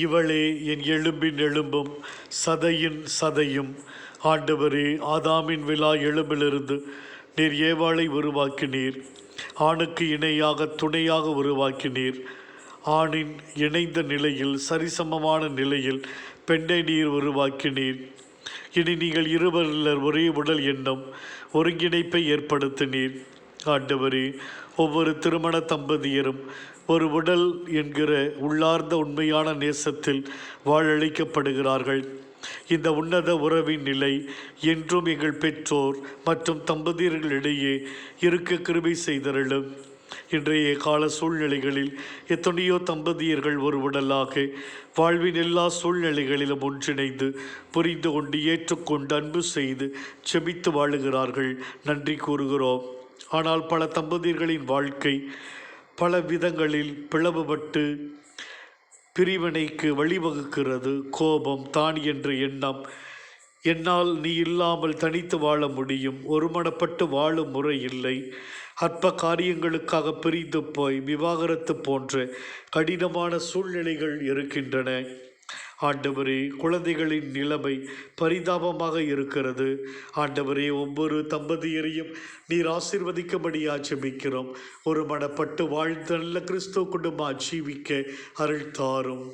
இவளே என் எலும்பின் எலும்பும் சதையின் சதையும். ஆண்டவரே, ஆதாமின் விலா எலும்பிலிருந்து நீர் ஏவாளை உருவாக்கினீர். ஆணுக்கு இணையாக துணையாக உருவாக்கினீர். ஆணின் இணைந்த நிலையில் சரிசமமான நிலையில் பெண்ணை நீர் உருவாக்கினீர். இனி நீங்கள் இருவரில் ஒரே உடல் எண்ணம் ஒருங்கிணைப்பை ஏற்படுத்தினீர். ஆண்டவரே, ஒவ்வொரு திருமண தம்பதியரும் ஒரு உடல் என்கிற உள்ளார்ந்த உண்மையான நேசத்தில் வாழழைக்கப்படுகிறார்கள். இந்த உன்னத உறவின் நிலை என்றும் எங்கள் பெற்றோர் மற்றும் தம்பதியர்களிடையே இருக்க கிருபை செய்தருளும். இன்றைய கால சூழ்நிலைகளில் எத்தனையோ தம்பதியர்கள் ஒரு உடலாக வாழ்வின் எல்லா சூழ்நிலைகளிலும் ஒன்றிணைந்து புரிந்து கொண்டு ஏற்றுக்கொண்டு அன்பு செய்து செபித்து வாழுகிறார்கள். நன்றி கூறுகிறோம். ஆனால் பல தம்பதியர்களின் வாழ்க்கை பல விதங்களில் பிளவுபட்டு பிரிவினைக்கு வழிவகுக்கிறது. கோபம், தான் என்ற எண்ணம், என்னால் நீ இல்லாமல் தனித்து வாழ முடியும், ஒருமனப்பட்டு வாழும் முறை இல்லை, அற்ப காரியங்களுக்காக பிரிந்து போய் விவாகரத்து போன்ற கடினமான சூழ்நிலைகள் இருக்கின்றன. ஆண்டவரே, குழந்தைகளின் நிலைமை பரிதாபமாக இருக்கிறது. ஆண்டவரே, ஒவ்வொரு தம்பதியரையும் நீர் ஆசீர்வதிக்கும்படியாக ஜெபிக்கிறோம். ஒரு மனப்பட்டு வாழ்ந்த நல்ல கிறிஸ்துவ குடும்பம் ஜீவிக்க அருள் தாரும்.